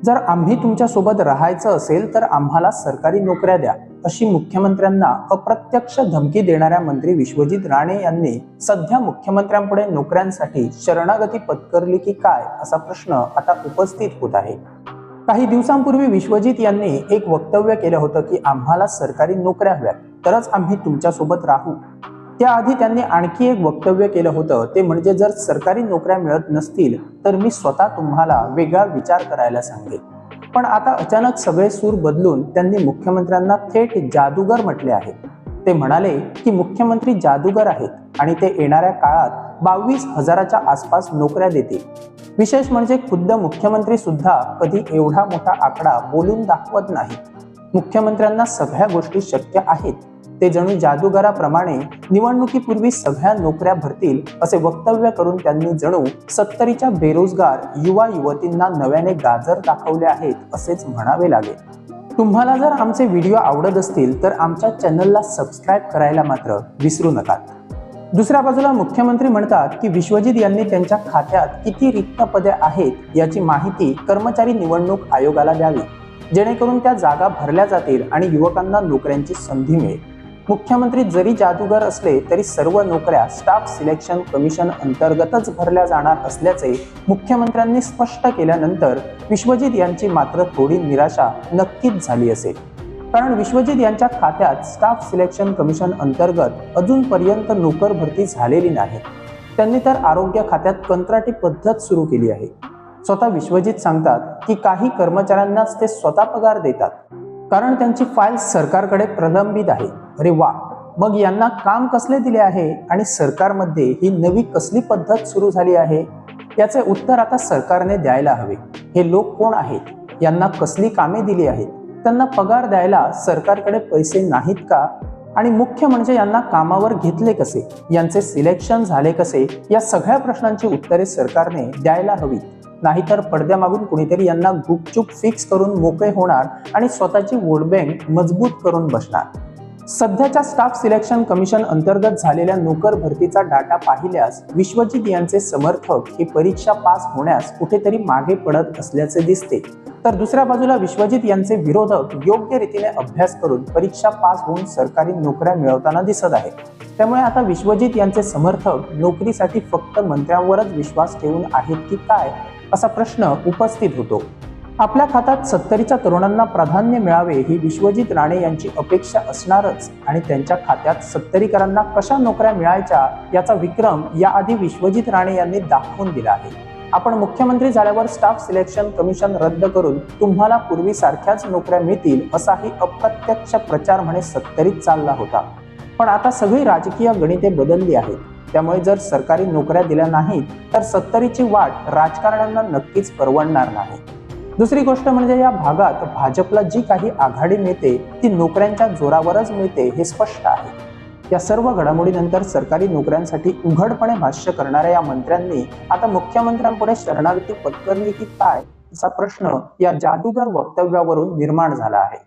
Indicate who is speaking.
Speaker 1: जर आम्ही तुमच्या सोबत राहायचं असेल तर आम्हाला सरकारी नोकऱ्या द्या, अशी मुख्यमंत्र्यांना अप्रत्यक्ष धमकी देणाऱ्या मंत्री विश्वजित राणे यांनी सध्या मुख्यमंत्र्यांपुढे नोकऱ्यांसाठी शरणागती पत्करली की काय असा प्रश्न आता उपस्थित होत आहे। काही दिवसांपूर्वी विश्वजित यांनी एक वक्तव्य केलं होतं की आम्हाला सरकारी नोकऱ्या हव्यात, तरच आम्ही तुमच्यासोबत राहू। त्याआधी त्यांनी आणखी एक वक्तव्य केलं होतं, ते म्हणजे जर सरकारी नोकऱ्या मिळत नसतील तर मी स्वतः तुम्हाला वेगळा विचार करायला सांगेन। पण आता अचानक सगळे सूर बदलून त्यांनी मुख्यमंत्र्यांना थेट जादूगर म्हटले आहे। ते म्हणाले की मुख्यमंत्री जादूगर आहेत आणि ते येणाऱ्या काळात 22,000च्या आसपास नोकऱ्या देतील। विशेष म्हणजे खुद्द मुख्यमंत्री सुद्धा कधी एवढा मोठा आकडा बोलून दाखवत नाही। मुख्यमंत्र्यांना सगळ्या गोष्टी शक्य आहेत। ते जणू जादूगाराप्रमाणे निवडणुकीपूर्वी सगळ्या नोकऱ्या भरतील असे वक्तव्य करून त्यांनी जणू 70च्या बेरोजगार युवा युवतींना नव्याने गाजर दाखवले आहेत असेच म्हणावे लागेल। तुम्हाला जर आमचे व्हिडिओ आवडत असतील तर आमच्या चॅनलला सबस्क्राईब करायला मात्र विसरू नका। दुसऱ्या बाजूला मुख्यमंत्री म्हणतात की विश्वजित यांनी त्यांच्या खात्यात किती रिक्त पदे आहेत याची माहिती कर्मचारी निवडणूक आयोगाला द्यावी, जेणेकरून त्या जागा भरल्या जातील आणि युवकांना नोकऱ्यांची संधी मिळेल। मुख्यमंत्री जरी जादूगर असले तरी सर्व नोकऱ्या स्टाफ सिलेक्शन कमिशन अंतर्गतच भरल्या जाणार असल्याचे मुख्यमंत्र्यांनी स्पष्ट केल्यानंतर विश्वजित यांची मात्र थोडी निराशा नक्कीच झाली असेल। कारण विश्वजित यांच्या खात्यात स्टाफ सिलेक्शन कमिशन अंतर्गत अजूनपर्यंत नोकर भरती झालेली नाही। त्यांनी तर आरोग्य खात्यात कंत्राटी पद्धत सुरू केली आहे। स्वतः विश्वजित सांगतात की काही कर्मचाऱ्यांनाच ते स्वतः पगार देतात, कारण त्यांची फाईल सरकारकडे प्रलंबित आहे। अरे वा, मग यांना काम कसले दिले आहे आणि सरकारमध्ये ही नवी कसली पद्धत सुरू झाली आहे? याचे उत्तर आता सरकारने द्यायला हवे। हे लोक कोण आहेत? यांना कसली कामे दिली आहेत? त्यांना पगार द्यायला सरकारकडे पैसे नाहीत का? आणि मुख्य म्हणजे यांना कामावर घेतले कसे? यांचे सिलेक्शन झाले कसे? या सगळ्या प्रश्नांची उत्तरे सरकारने द्यायला हवी। नाहीतर पडद्यामागून कुणीतरी यांना गुपचूप फिक्स करून मोकळे होणार आणि स्वतःची वोट बँक मजबूत करून बसणार। सध्याच्या स्टाफ सिलेक्शन कमिशन अंतर्गत झालेल्या नोकर भरतीचा डाटा पाहिल्यास विश्वजित यांचे समर्थक ही परीक्षा पास होण्यास कुठेतरी मागे पडत असल्याचे दिसते, तर दुसऱ्या बाजूला विश्वजित यांचे विरोधक योग्य रीतीने अभ्यास करून परीक्षा पास होऊन सरकारी नोकऱ्या मिळवताना दिसत आहेत। त्यामुळे आता विश्वजित यांचे समर्थक नोकरीसाठी फक्त मंत्र्यांवरच विश्वास ठेवून आहेत की काय असा प्रश्न उपस्थित होतो। आपल्या खात्यात 70च्या तरुणांना प्राधान्य मिळावे ही विश्वजित राणे यांची अपेक्षा असणारच, आणि त्यांच्या खात्यात 70करांना कशा नोकऱ्या मिळायच्या याचा विक्रम याआधी विश्वजित राणे यांनी दाखवून दिला आहे। आपण मुख्यमंत्री झाल्यावर स्टाफ सिलेक्शन कमिशन रद्द करून तुम्हाला पूर्वीसारख्याच नोकऱ्या मिळतील असाही अप्रत्यक्ष प्रचार म्हणे 70त चालला होता। पण आता सगळी राजकीय गणिते बदलली आहेत। त्यामुळे जर सरकारी नोकऱ्या दिल्या नाहीत तर 70ची वाट राजकारण्यांना नक्कीच परवडणार नाही। दुसरी गोष्ट म्हणजे या भागात भाजपला जी काही आघाडी मिळते ती नोकऱ्यांच्या जोरावरच मिळते हे स्पष्ट आहे। या सर्व घडामोडीनंतर सरकारी नोकऱ्यांसाठी उघडपणे भाष्य करणाऱ्या या मंत्र्यांनी आता मुख्यमंत्र्यांपुढे शरणागती पत्करली की काय असा प्रश्न या जादूगर वक्तव्यावरून निर्माण झाला आहे।